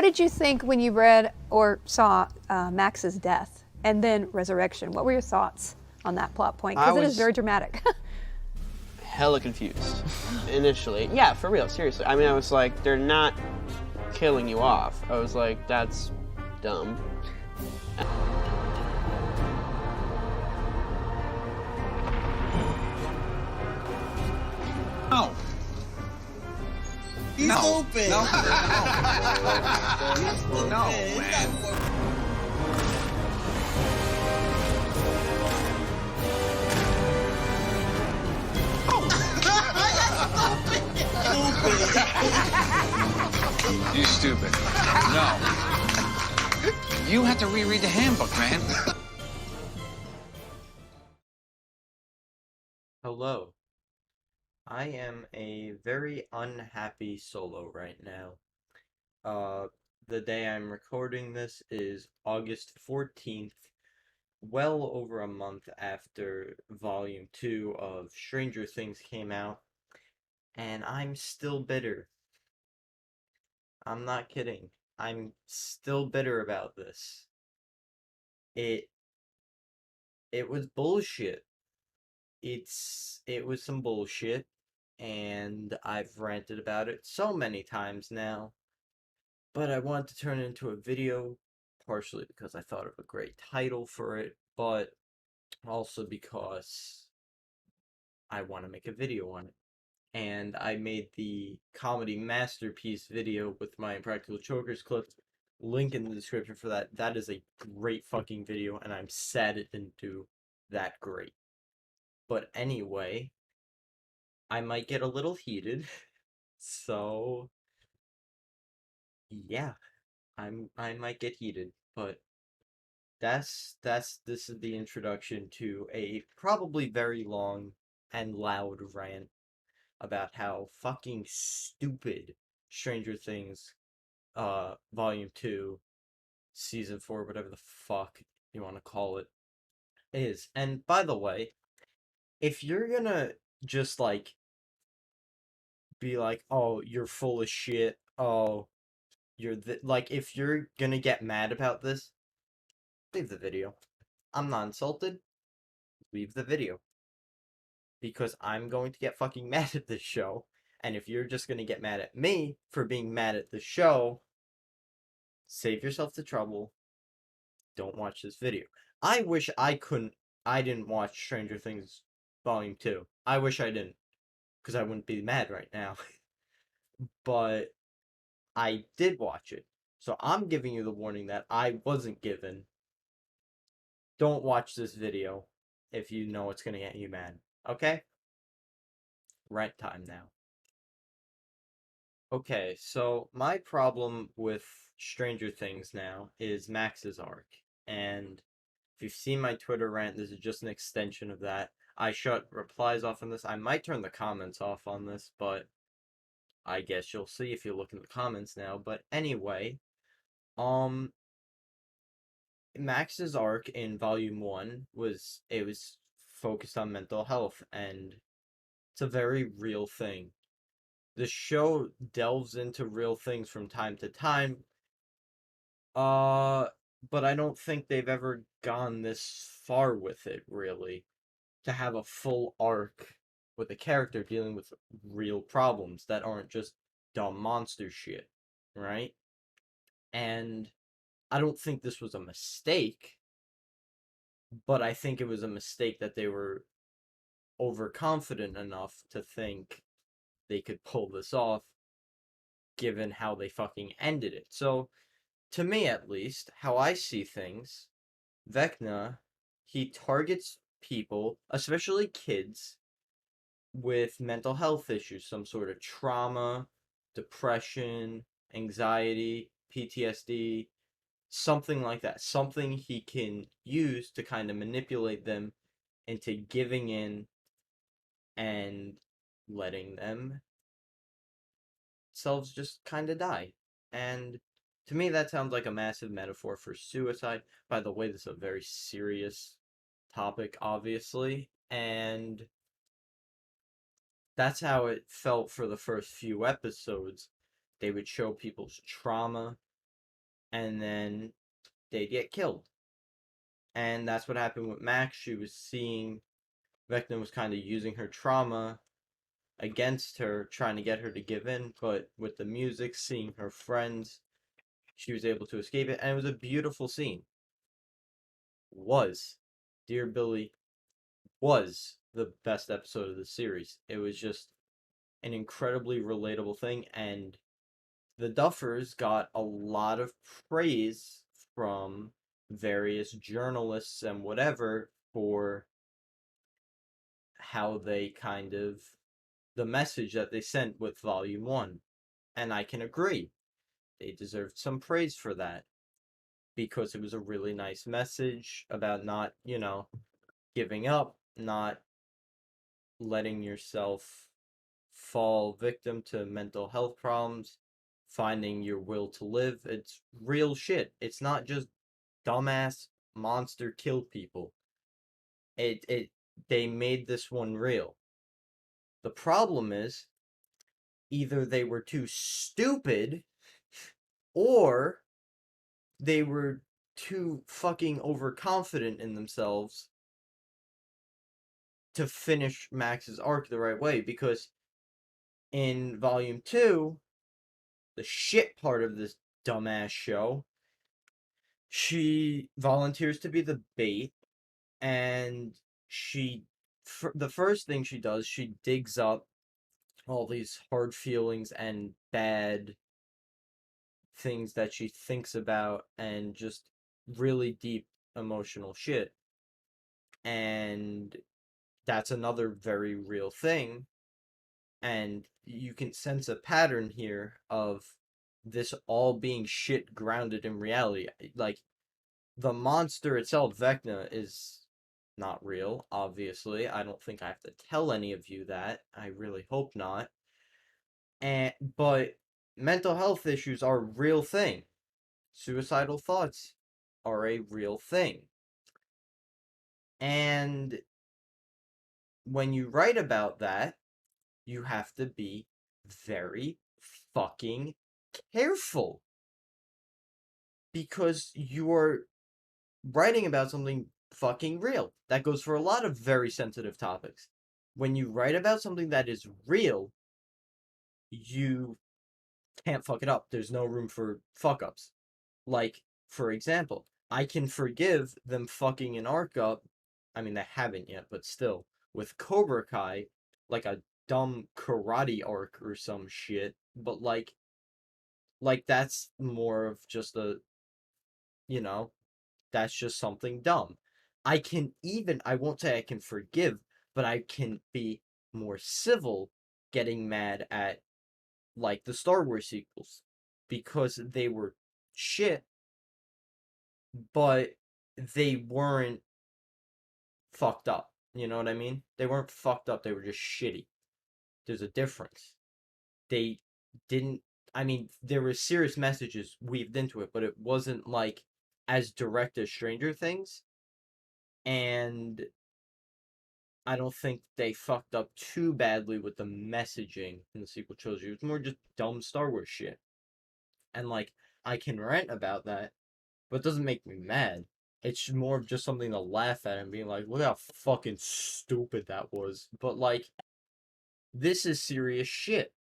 did you think when you read or saw Max's death and then resurrection? What were your thoughts on that plot point? I Because it is was very dramatic. hella confused initially. Yeah, for real, seriously. I mean, I was like, they're not killing you off. I was like, that's dumb. No. He's No. open. No. He's open. No, He's man. not You stupid. No. You have to reread the handbook, man. Hello. I am a very unhappy solo right now. The day I'm recording this is August 14th, well over a month after Volume 2 of Stranger Things came out, and I'm still bitter. I'm not kidding. I'm still bitter about this. It was bullshit. It was some bullshit, and I've ranted about it so many times now. But I wanted to turn it into a video, partially because I thought of a great title for it, but also because I want to make a video on it. And I made the comedy masterpiece video with my Impractical Chokers clips. Link in the description for that. That is a great fucking video, and I'm sad it didn't do that great. But anyway, I might get a little heated, so yeah, I might get heated, but this is the introduction to a probably very long and loud rant about how fucking stupid Stranger Things Volume 2 Season 4, whatever the fuck you want to call it, is. And by the way, if you're gonna just like be like, oh, you're full of shit, oh, like, if you're gonna get mad about this, leave the video. I'm not insulted. Leave the video. Because I'm going to get fucking mad at this show. And if you're just gonna get mad at me for being mad at the show, save yourself the trouble. Don't watch this video. I wish I didn't watch Stranger Things Volume 2. I wish I didn't. Because I wouldn't be mad right now. But I did watch it. So I'm giving you the warning that I wasn't given. Don't watch this video if you know it's going to get you mad. Okay? Rant time now. Okay, so my problem with Stranger Things now is Max's arc. And if you've seen my Twitter rant, this is just an extension of that. I shut replies off on this. I might turn the comments off on this, but I guess you'll see if you look in the comments now. But anyway, Max's arc in Volume 1 was focused on mental health, and it's a very real thing. The show delves into real things from time to time, but I don't think they've ever gone this far with it, really. To have a full arc with a character dealing with real problems that aren't just dumb monster shit, right? And I don't think this was a mistake, but I think it was a mistake that they were overconfident enough to think they could pull this off, given how they fucking ended it. So, to me at least, how I see things, Vecna, he targets people, especially kids, with mental health issues, some sort of trauma, depression, anxiety, PTSD, something like that. Something he can use to kind of manipulate them into giving in and letting themselves just kind of die. And to me, that sounds like a massive metaphor for suicide. By the way, this is a very serious topic, obviously, and that's how it felt for the first few episodes. They would show people's trauma, and then they'd get killed. And that's what happened with Max. She was seeing Vecna was kind of using her trauma against her, trying to get her to give in, but with the music, seeing her friends, she was able to escape it, and it was a beautiful scene. Was Dear Billy was the best episode of the series. It was just an incredibly relatable thing, and the Duffers got a lot of praise from various journalists and whatever for how they kind of the message that they sent with volume 1. And I can agree. They deserved some praise for that because it was a really nice message about not, giving up, not letting yourself fall victim to mental health problems, finding your will to live. It's real shit. It's not just dumbass monster kill people. It they made this one real. The problem is either they were too stupid or they were too fucking overconfident in themselves to finish Max's arc the right way, because in volume 2, the shit part of this dumbass show, she volunteers to be the bait, and the first thing she does, she digs up all these hard feelings and bad things that she thinks about and just really deep emotional shit. And that's another very real thing. And you can sense a pattern here of this all being shit grounded in reality. Like, the monster itself, Vecna, is not real, obviously. I don't think I have to tell any of you that. I really hope not. But mental health issues are a real thing. Suicidal thoughts are a real thing. And when you write about that, you have to be very fucking careful. Because you are writing about something fucking real. That goes for a lot of very sensitive topics. When you write about something that is real, you can't fuck it up. There's no room for fuck ups. Like, for example, I can forgive them fucking an arc up. I mean, they haven't yet, but still. With Cobra Kai, like a dumb karate arc or some shit. But like that's more of just that's just something dumb. I won't say I can forgive, but I can be more civil getting mad at, like, the Star Wars sequels, because they were shit, but they weren't fucked up. You know what I mean? They weren't fucked up, they were just shitty. There's a difference. They didn't, I mean, there were serious messages weaved into it, but it wasn't, like, as direct as Stranger Things. And I don't think they fucked up too badly with the messaging in the sequel trilogy. It was more just dumb Star Wars shit. And, like, I can rant about that, but it doesn't make me mad. It's more of just something to laugh at and being like, look how fucking stupid that was. But, like, this is serious shit.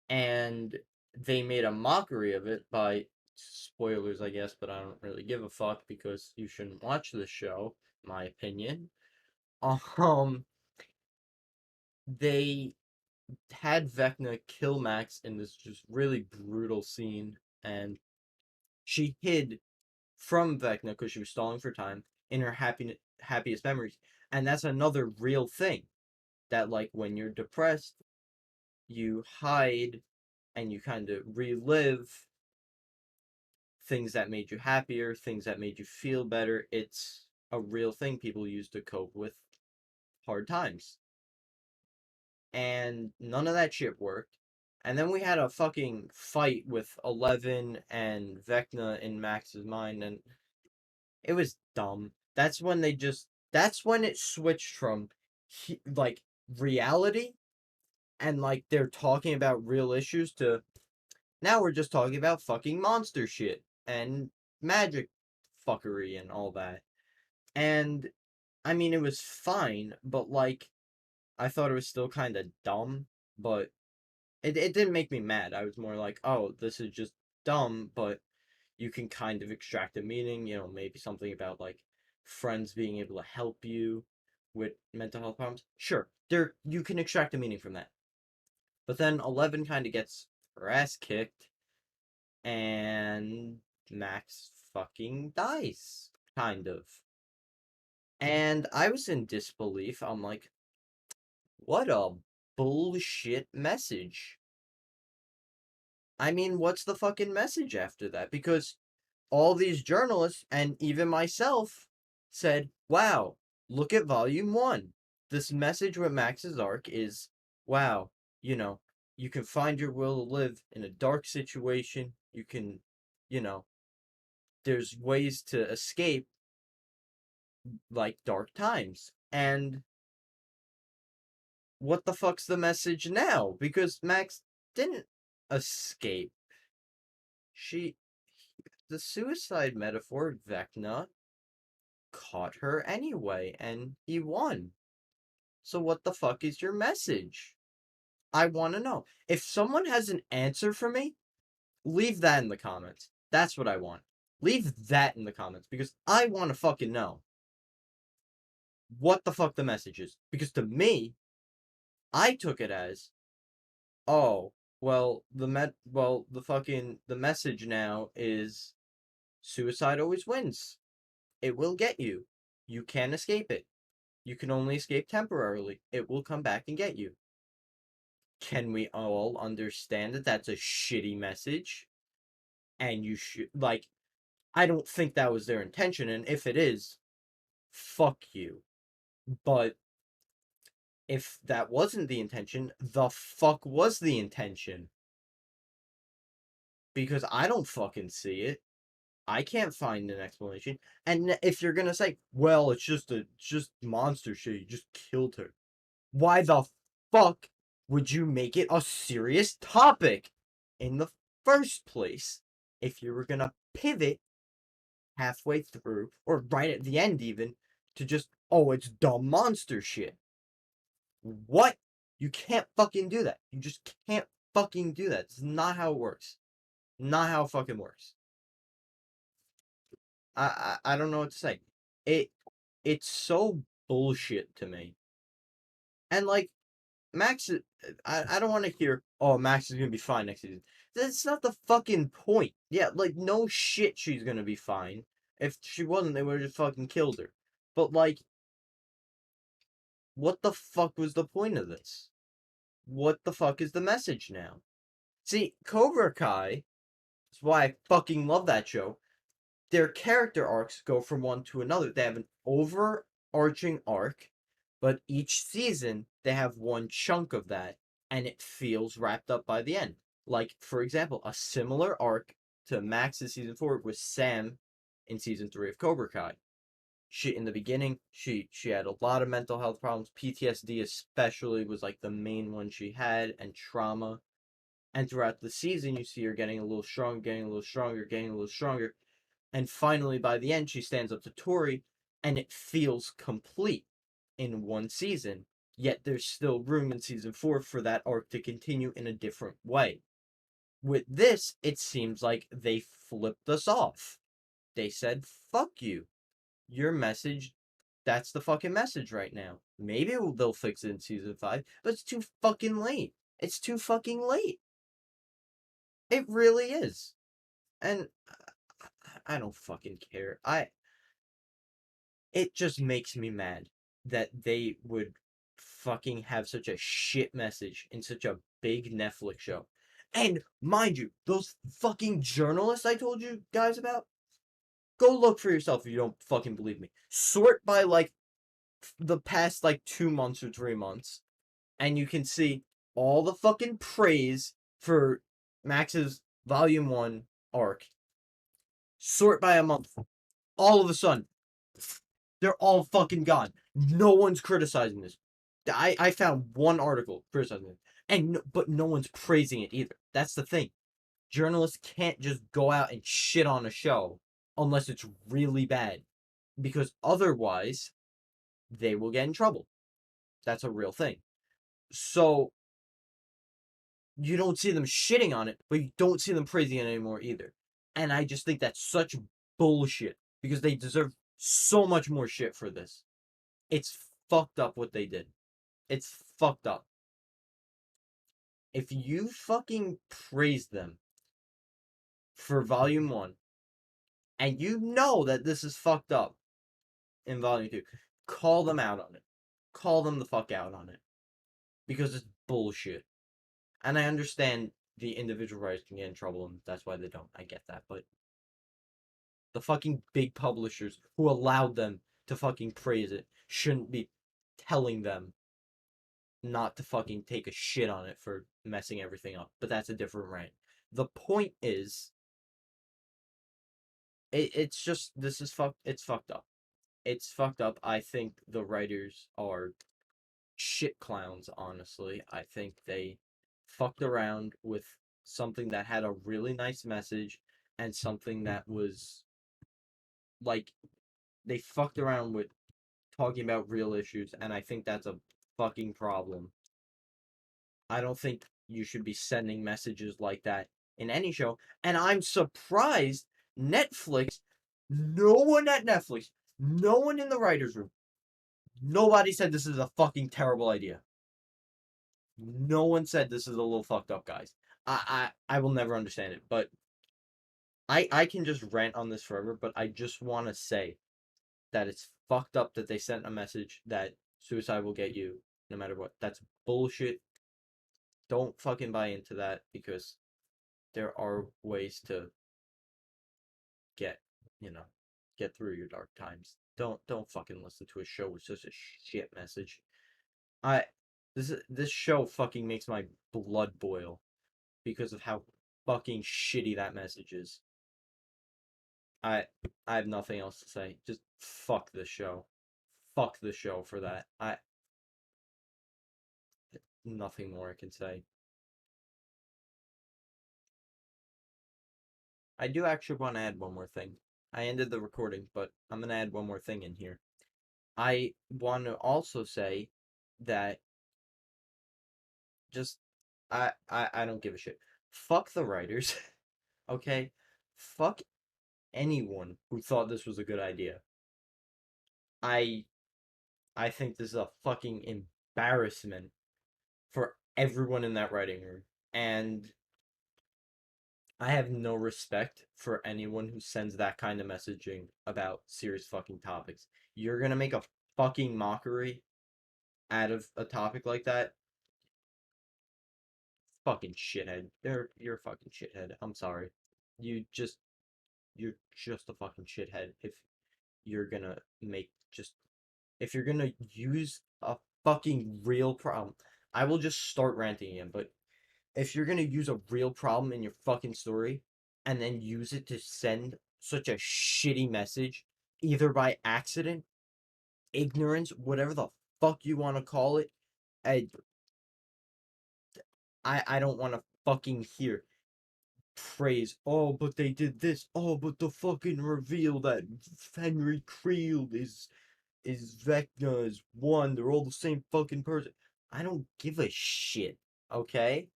And they made a mockery of it by, spoilers, I guess, but I don't really give a fuck because you shouldn't watch this show, my opinion. They had Vecna kill Max in this just really brutal scene, and she hid from Vecna because she was stalling for time in her happiest memories. And that's another real thing, that, like, when you're depressed, you hide and you kind of relive things that made you happier, things that made you feel better. It's a real thing people use to cope with hard times. And none of that shit worked. And then we had a fucking fight with 11 and Vecna in Max's mind, and it was dumb. That's when it switched from, like, reality, and, like, they're talking about real issues, to now we're just talking about fucking monster shit. and magic fuckery and all that. And I mean, it was fine, but like, I thought it was still kind of dumb, but it didn't make me mad. I was more like, oh, this is just dumb, but you can kind of extract a meaning, maybe something about like friends being able to help you with mental health problems. Sure, you can extract a meaning from that. But then 11 kind of gets her ass kicked, and Max fucking dies, kind of. And I was in disbelief. I'm like, what a bullshit message. I mean, what's the fucking message after that? Because all these journalists, and even myself, said, wow, look at volume 1. This message with Max's arc is, wow, you can find your will to live in a dark situation. You can, you know, there's ways to escape, like, dark times. And what the fuck's the message now? Because Max didn't escape. The suicide metaphor, Vecna, caught her anyway, and he won. So what the fuck is your message? I want to know. If someone has an answer for me, leave that in the comments. That's what I want. Leave that in the comments, because I want to fucking know what the fuck the message is. Because to me, I took it as, oh, well, the message now is suicide always wins. It will get you. You can't escape it. You can only escape temporarily. It will come back and get you. Can we all understand that that's a shitty message? And you should, like, I don't think that was their intention, and if it is, fuck you. But if that wasn't the intention, the fuck was the intention? Because I don't fucking see it. I can't find an explanation. And if you're gonna say, well, it's just monster shit, you just killed her. Why the fuck would you make it a serious topic in the first place if you were gonna pivot halfway through, or right at the end even, to just, oh, it's dumb monster shit? What? You can't fucking do that. You just can't fucking do that. It's not how it works. Not how it fucking works. I don't know what to say. It's so bullshit to me. And like, Max, I don't want to hear, oh, Max is gonna be fine next season. That's not the fucking point. Yeah, like, no shit she's gonna be fine. If she wasn't, they would have just fucking killed her. But like, what the fuck was the point of this? What the fuck is the message now? See, Cobra Kai, that's why I fucking love that show. Their character arcs go from one to another. They have an overarching arc, but each season they have one chunk of that, and it feels wrapped up by the end. Like, for example, a similar arc to Max's season 4 was Sam in season 3 of Cobra Kai. In the beginning, she had a lot of mental health problems. PTSD especially was like the main one she had, and trauma. And throughout the season, you see her getting a little stronger, getting a little stronger, getting a little stronger. And finally, by the end, she stands up to Tori, and it feels complete in one season. Yet there's still room in season 4 for that arc to continue in a different way. With this, it seems like they flipped us off. They said, fuck you. Your message, that's the fucking message right now. Maybe they'll fix it in season 5, but it's too fucking late. It's too fucking late. It really is. And I don't fucking care. It just makes me mad that they would fucking have such a shit message in such a big Netflix show. And mind you, those fucking journalists I told you guys about, go look for yourself if you don't fucking believe me. Sort by like the past like 2 months or 3 months, and you can see all the fucking praise for Max's Volume 1 arc. Sort by a month. All of a sudden, they're all fucking gone. No one's criticizing this. I found one article criticizing it, but no one's praising it either. That's the thing. Journalists can't just go out and shit on a show unless it's really bad, because otherwise they will get in trouble. That's a real thing. So you don't see them shitting on it, but you don't see them praising it anymore either. And I just think that's such bullshit, because they deserve so much more shit for this. It's fucked up what they did. It's fucked up. If you fucking praise them for volume 1, and you know that this is fucked up in volume 2, call them out on it. Call them the fuck out on it. Because it's bullshit. And I understand the individual writers can get in trouble, and that's why they don't. I get that. But the fucking big publishers who allowed them to fucking praise it shouldn't be telling them not to fucking take a shit on it for messing everything up. But that's a different rant. The point is, it's just, this is fucked. It's fucked up. It's fucked up. I think the writers are shit clowns, honestly. I think they fucked around with something that had a really nice message and something that was like, they fucked around with talking about real issues, and I think that's a fucking problem. I don't think you should be sending messages like that in any show, and I'm surprised Netflix, no one at Netflix, no one in the writer's room, nobody said this is a fucking terrible idea. No one said this is a little fucked up, guys. I will never understand it, but I can just rant on this forever, but I just want to say that it's fucked up that they sent a message that suicide will get you no matter what. That's bullshit. Don't fucking buy into that, because there are ways to get, you know, get through your dark times. Don't fucking listen to a show with such a shit message. I this show fucking makes my blood boil because of how fucking shitty that message is. I I have nothing else to say. Just fuck this show. Fuck the show for that. Nothing more I can say. I do actually want to add one more thing. I ended the recording, but I'm gonna add one more thing in here. I want to also say that just I don't give a shit. Fuck the writers, okay? Fuck anyone who thought this was a good idea. I I think this is a fucking embarrassment for everyone in that writing room. And I have no respect for anyone who sends that kind of messaging about serious fucking topics. You're gonna make a fucking mockery out of a topic like that? Fucking shithead. You're a fucking shithead. I'm sorry. You're just a fucking shithead if you're gonna make just if you're gonna use a fucking real problem. I will just start ranting again, but if you're gonna use a real problem in your fucking story and then use it to send such a shitty message, either by accident, ignorance, whatever the fuck you want to call it, I I don't want to fucking hear praise. Oh, but they did this. Oh, but the fucking reveal that Henry Creel is Vecna is one. They're all the same fucking person. I don't give a shit. Okay,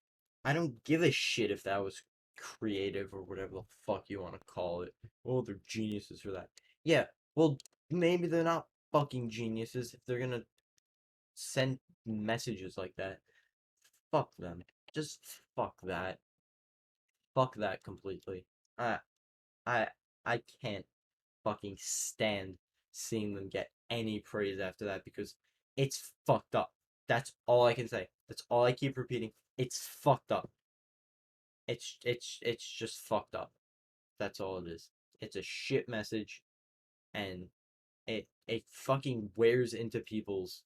I don't give a shit if that was creative or whatever the fuck you want to call it. Oh, they're geniuses for that. Yeah, well, maybe they're not fucking geniuses if they're gonna send messages like that. Fuck them. Just fuck that. Fuck that completely. I I I can't fucking stand seeing them get any praise after that, because it's fucked up. That's all I can say. That's all I keep repeating. It's fucked up. It's just fucked up. That's all it is. It's a shit message, and it fucking wears into people's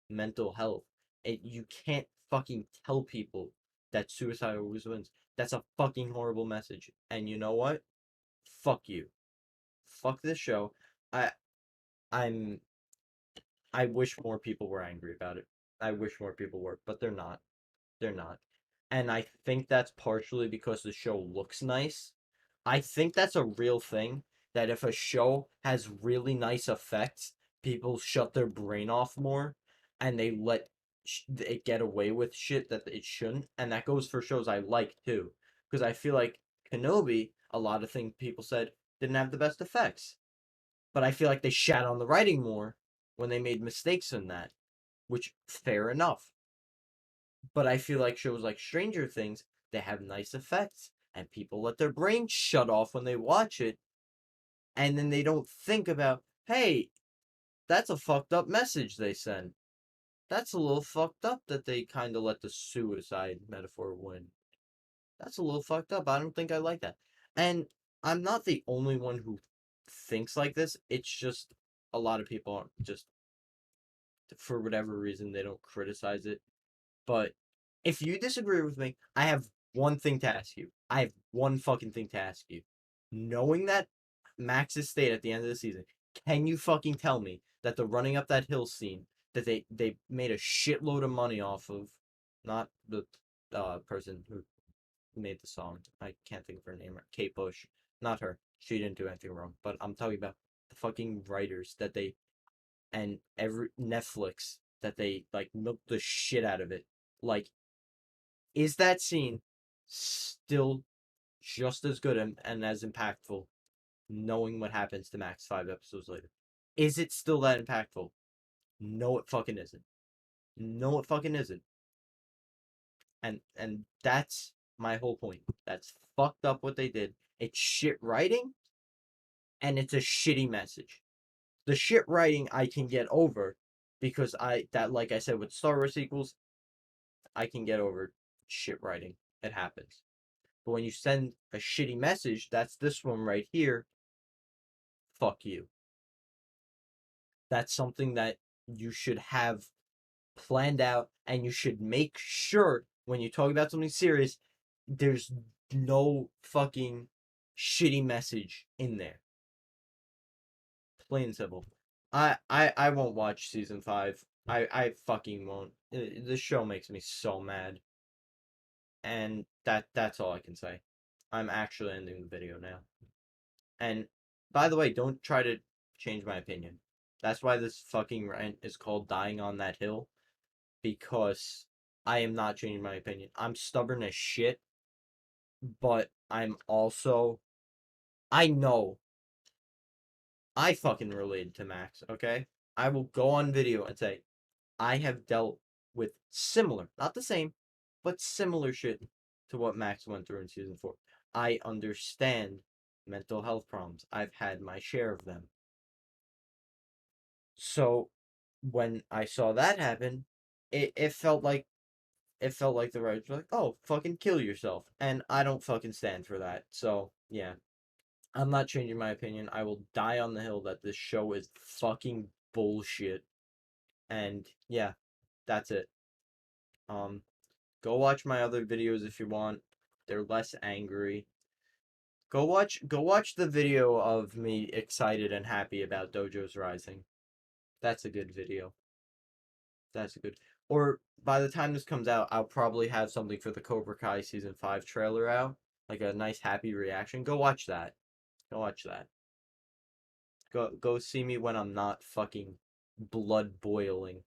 mental health. You can't fucking tell people that suicide always wins. That's a fucking horrible message. And you know what? Fuck you. Fuck this show. I I'm I wish more people were angry about it. I wish more people were, but they're not. They're not. and I think that's partially because the show looks nice. I think that's a real thing, that if a show has really nice effects, people shut their brain off more and they let it get away with shit that it shouldn't. And that goes for shows I like too. Because I feel like Kenobi, a lot of things people said didn't have the best effects. But I feel like they shat on the writing more when they made mistakes in that, which, fair enough. But I feel like shows like Stranger Things, they have nice effects, and people let their brains shut off when they watch it, and then they don't think about, hey, that's a fucked up message they send. That's a little fucked up that they kind of let the suicide metaphor win. That's a little fucked up. I don't think I like that. And I'm not the only one who thinks like this. It's just a lot of people aren't just, for whatever reason, they don't criticize it. But if you disagree with me, I have one thing to ask you. I have one fucking thing to ask you. Knowing that Max's state at the end of the season, can you fucking tell me that the running up that hill scene that they made a shitload of money off of, not the person who made the song. I can't think of her name. Kate Bush. Not her. She didn't do anything wrong. But I'm talking about the fucking writers that they, and every Netflix that they like milked the shit out of it. Like, is that scene still just as good and as impactful, knowing what happens to Max 5 episodes later? Is it still that impactful? No, it fucking isn't. No, it fucking isn't. And that's my whole point. That's fucked up what they did. It's shit writing, and it's a shitty message. The shit writing I can get over, because like I said with Star Wars sequels, I can get over shit writing. It happens. But when you send a shitty message, that's this one right here, fuck you. That's something that you should have planned out, and you should make sure when you talk about something serious, there's no fucking shitty message in there. Plain and simple. I won't watch season 5. I fucking won't. The show makes me so mad. And that's all I can say. I'm actually ending the video now. And by the way, don't try to change my opinion. That's why this fucking rant is called Dying on That Hill. Because I am not changing my opinion. I'm stubborn as shit. But I'm also, I know I fucking related to Max, okay? I will go on video and say, I have dealt with similar, not the same, but similar shit to what Max went through in season 4. I understand mental health problems. I've had my share of them. So when I saw that happen, it felt like the writers were like, oh, fucking kill yourself. And I don't fucking stand for that. So yeah. I'm not changing my opinion. I will die on the hill that this show is fucking bullshit. And yeah, that's it. Go watch my other videos if you want. They're less angry. Go watch the video of me excited and happy about Dojo's Rising. That's a good video. That's a good. Or by the time this comes out, I'll probably have something for the Cobra Kai season 5 trailer out, like a nice happy reaction. Go watch that. Go watch that. Go see me when I'm not fucking blood boiling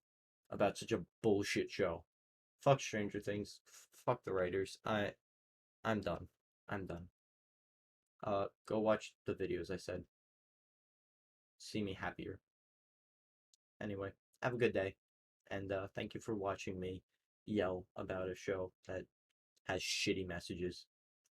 about such a bullshit show. Fuck Stranger Things. Fuck the writers. I'm done. I'm done. Go watch the videos I said. See me happier. Anyway, have a good day, and thank you for watching me yell about a show that has shitty messages.